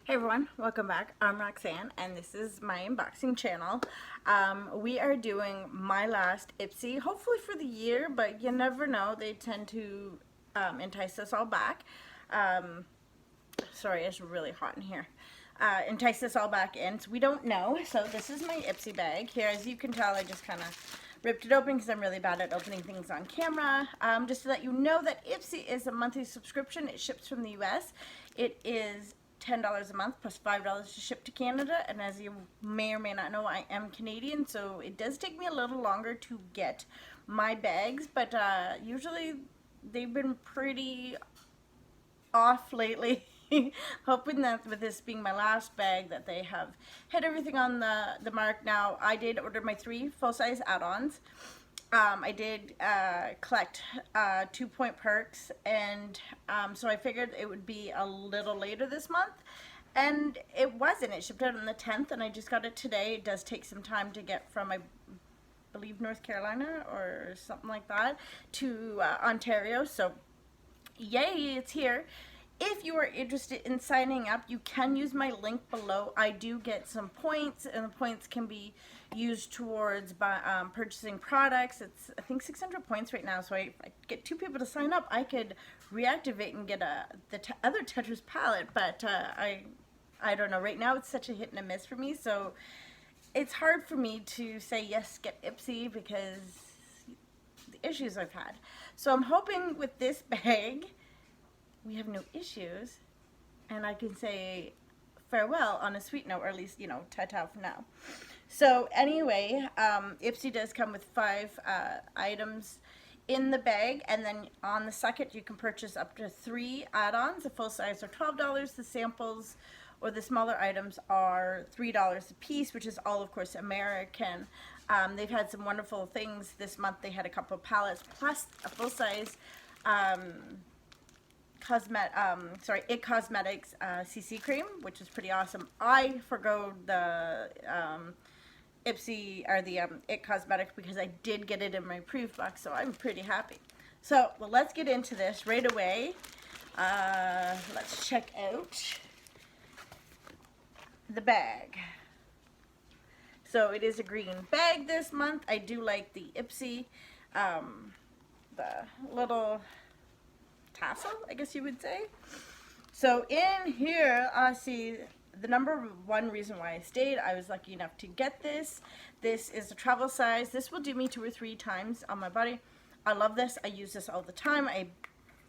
Hey everyone, welcome back. I'm Roxanne and this is my unboxing channel. We are doing my last Ipsy, hopefully for the year, but you never know. They tend to entice us all back. Sorry, it's really hot in here. Entice us all back in, so we don't know. So this is my Ipsy bag. Here, as you can tell, I just kind of ripped it open because I'm really bad at opening things on camera. Just to let you know that Ipsy is a monthly subscription. It ships from the US. It is $10 a month plus $5 to ship to Canada, and as you may or may not know, I am Canadian, so it does take me a little longer to get my bags, but usually they've been pretty off lately. Hoping that with this being my last bag that they have hit everything on the mark. Now, I did order my 3 full-size add-ons. I did collect 2-point perks, and so I figured it would be a little later this month, and it wasn't. It shipped out on the 10th, and I just got it today. It does take some time to get from, I believe, North Carolina or something like that to Ontario, so yay, it's here. If you are interested in signing up, you can use my link below. I do get some points, and the points can be used towards purchasing products. It's, I think, 600 points right now, so if I get 2 people to sign up, I could reactivate and get the other Tetris palette, but I don't know. Right now, it's such a hit and a miss for me, so it's hard for me to say, yes, get Ipsy, because the issues I've had. So I'm hoping with this bag, we have no issues, and I can say farewell on a sweet note, or at least, you know, ta-ta for now. So anyway, Ipsy does come with 5 items in the bag, and then on the second you can purchase up to 3 add-ons. The full size are $12. The samples or the smaller items are $3 a piece, which is all, of course, American. They've had some wonderful things this month. They had a couple of palettes plus a full size It Cosmetics CC cream, which is pretty awesome. I forgo the Ipsy or the It Cosmetics because I did get it in my proof box, so I'm pretty happy. So, well, let's get into this right away. Let's check out the bag. So it is a green bag this month. I do like the Ipsy, the little tassel, I guess you would say. So in here, I see the number 1 reason why I stayed. I was lucky enough to get this. This is a travel size. This will do me 2 or 3 times on my body. I love this. I use this all the time. I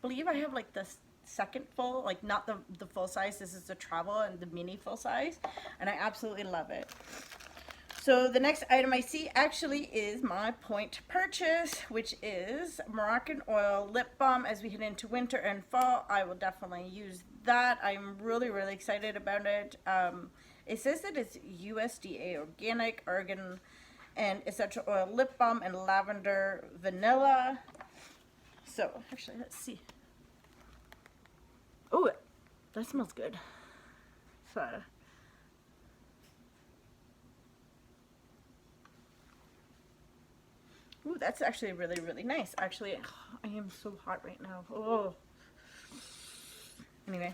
believe I have like the second full, like not the full size. This is the travel and the mini full size, and I absolutely love it. So the next item I see actually is my point purchase, which is Moroccan Oil Lip Balm. As we head into winter and fall, I will definitely use that. I'm really, really excited about it. It says that it's USDA organic, argan, and essential oil lip balm and lavender vanilla. So actually, let's see. Oh, that smells good. So. Ooh, that's actually really, really nice. Actually, I am so hot right now. Oh. Anyway.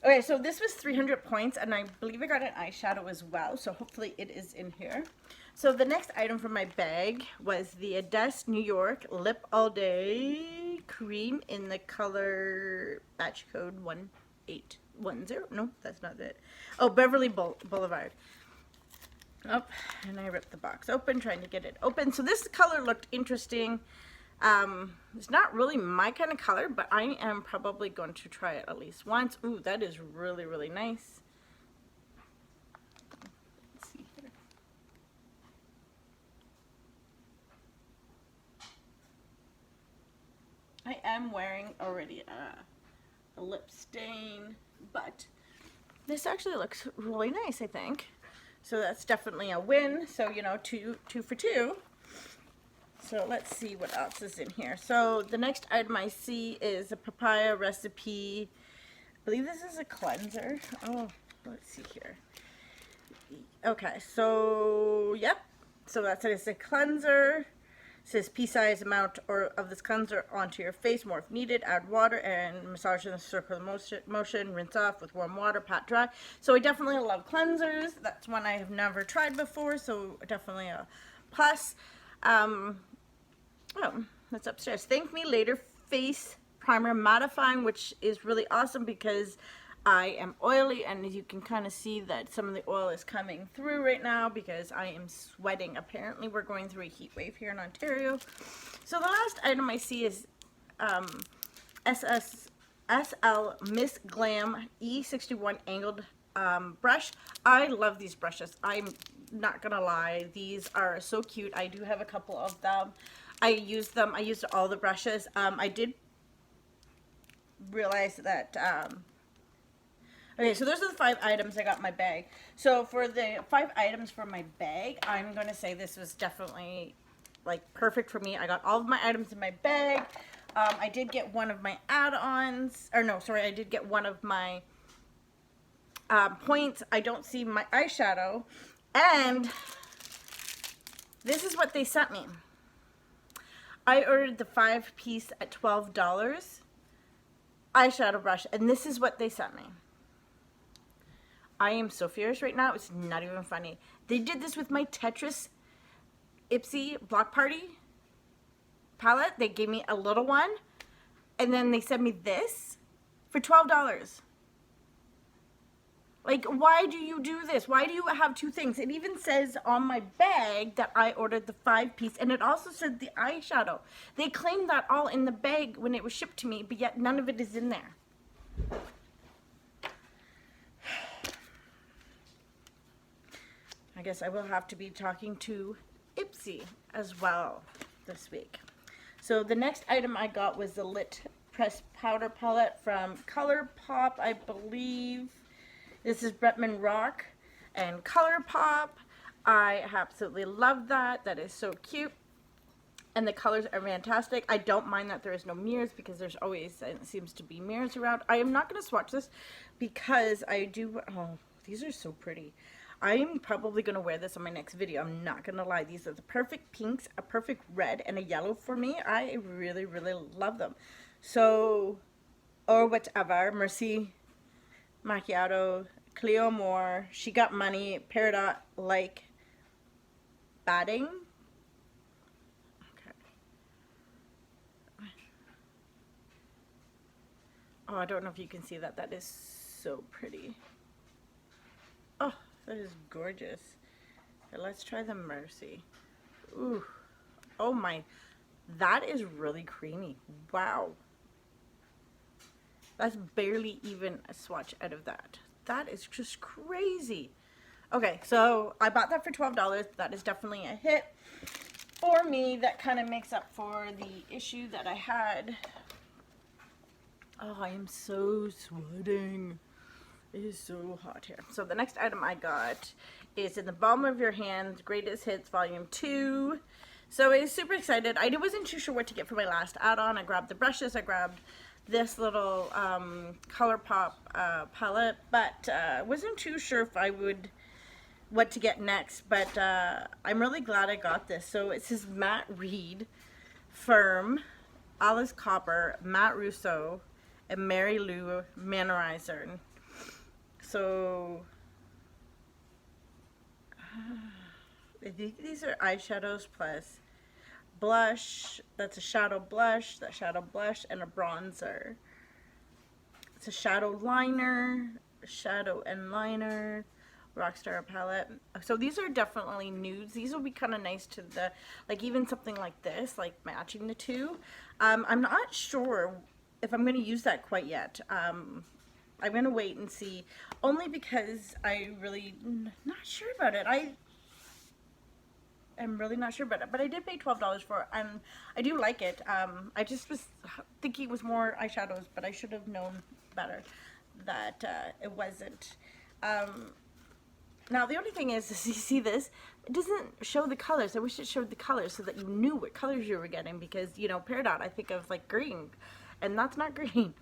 Okay, so this was 300 points, and I believe I got an eyeshadow as well, so hopefully it is in here. So the next item from my bag was the Adeste New York Lip All Day Cream in the color batch code 1810. No, that's not it. Oh, Beverly Boulevard. Oh, and I ripped the box open, trying to get it open. So this color looked interesting. It's not really my kind of color, but I am probably going to try it at least once. Ooh, that is really, really nice. Let's see here. I am wearing already a lip stain, but this actually looks really nice, I think. So that's definitely a win. So, you know, two for 2. So let's see what else is in here. So the next item I see is a papaya recipe. I believe this is a cleanser. Oh, let's see here. Okay, so, yep. So that's it. It's a cleanser. says pea-sized amount or of this cleanser onto your face, more if needed. Add water and massage in a circular motion. Rinse off with warm water, pat dry. So I definitely love cleansers. That's one I have never tried before, so definitely a plus. Oh, that's upstairs. Thank Me Later Face Primer Mattifying, which is really awesome because I am oily, and as you can kind of see that some of the oil is coming through right now because I am sweating. Apparently we're going through a heat wave here in Ontario. So the last item I see is SL Miss Glam E61 angled brush. I love these brushes. I'm not gonna lie, these are so cute. I do have a couple of them. I used all the brushes. I did realize that okay, so those are the 5 items I got in my bag. So for the 5 items for my bag, I'm going to say this was definitely, like, perfect for me. I got all of my items in my bag. I did get one of my add-ons. Or no, sorry, I did get one of my points. I don't see my eyeshadow. And this is what they sent me. I ordered the 5-piece at $12 eyeshadow brush. And this is what they sent me. I am so furious right now. It's not even funny. They did this with my Tetris Ipsy Block Party palette. They gave me a little one, and then they sent me this for $12. Like, why do you do this? Why do you have 2 things? It even says on my bag that I ordered the 5-piece, and it also said the eyeshadow. They claimed that all in the bag when it was shipped to me, but yet none of it is in there. I guess I will have to be talking to Ipsy as well this week. So the next item I got was the Lit Pressed Powder Palette from ColourPop, I believe. This is Bretman Rock and ColourPop. I absolutely love that. That is so cute. And the colors are fantastic. I don't mind that there is no mirrors because there's always, it seems to be mirrors around. I am not going to swatch this because I do, oh, these are so pretty. I'm probably going to wear this on my next video. I'm not going to lie. These are the perfect pinks, a perfect red, and a yellow for me. I really, really love them. So, or whatever. Mercy Macchiato, Cleo Moore, She Got Money, Peridot Like Batting. Okay. Oh, I don't know if you can see that. That is so pretty. Oh. That is gorgeous. Okay, let's try the Mercy. Ooh. Oh my. That is really creamy. Wow. That's barely even a swatch out of that. That is just crazy. Okay, so I bought that for $12. That is definitely a hit for me. That kind of makes up for the issue that I had. Oh, I am so sweating. It is so hot here. So the next item I got is In the Palm of Your Hand, Greatest Hits Volume 2. So I was super excited. I wasn't too sure what to get for my last add-on. I grabbed the brushes. I grabbed this little ColourPop palette, but wasn't too sure if I would, what to get next. But I'm really glad I got this. So it says Matte Reed, Firm, Alice Copper, Matt Russo, and Mary Lou Manorizer. So, I think these are eyeshadows plus blush. That's a shadow blush, that shadow blush, and a bronzer. It's a shadow liner, shadow and liner, Rockstar palette. So these are definitely nudes. These will be kind of nice to the, like even something like this, like matching the two. I'm not sure if I'm going to use that quite yet. I'm going to wait and see, only because I really not sure about it. I'm really not sure about it, but I did pay $12 for it, and I do like it. I just was thinking it was more eyeshadows, but I should have known better that it wasn't. Now, the only thing is you see this, it doesn't show the colors. I wish it showed the colors so that you knew what colors you were getting, because, you know, Peridot, I think of like green, and that's not green.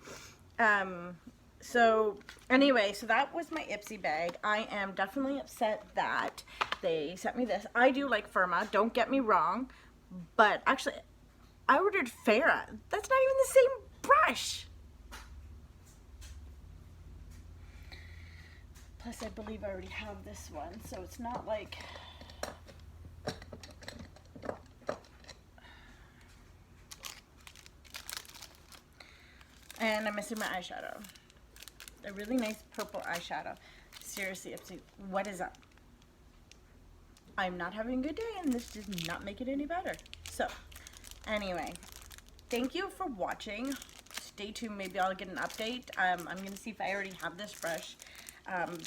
So anyway, so that was my Ipsy bag. I am definitely upset that they sent me this. I do like Firma, don't get me wrong, But actually, I ordered Farrah. That's not even the same brush. Plus, I believe I already have this one, so it's not like... And I'm missing my eyeshadow. A really nice purple eyeshadow. Seriously, Ipsy, what is up? I'm not having a good day, and this does not make it any better. So, anyway, thank you for watching. Stay tuned. Maybe I'll get an update. I'm going to see if I already have this brush,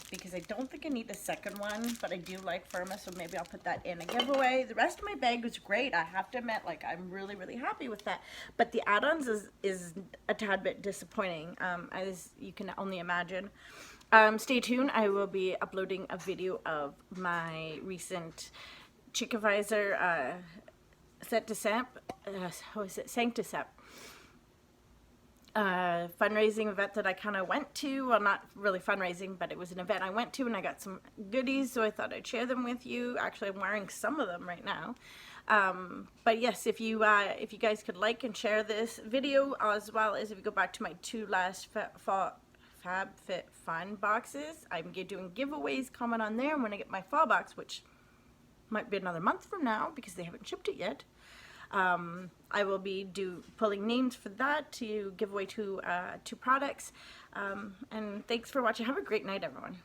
because I don't think I need the second one, but I do like Firma, so maybe I'll put that in a giveaway. The rest of my bag was great. I have to admit, like, I'm really, really happy with that. But the add-ons is a tad bit disappointing, as you can only imagine. Stay tuned. I will be uploading a video of my recent Chica Visor Sanctisep fundraising event that I kind of went to. Well, not really fundraising, but it was an event I went to, and I got some goodies, so I thought I'd share them with you. Actually, I'm wearing some of them right now. But yes, if you guys could like and share this video, as well as if you go back to my 2 last FabFitFun boxes, I'm doing giveaways. Comment on there, and when I get my fall box, which might be another month from now because they haven't shipped it yet, I will be pulling names for that to give away two products. And thanks for watching. Have a great night, everyone.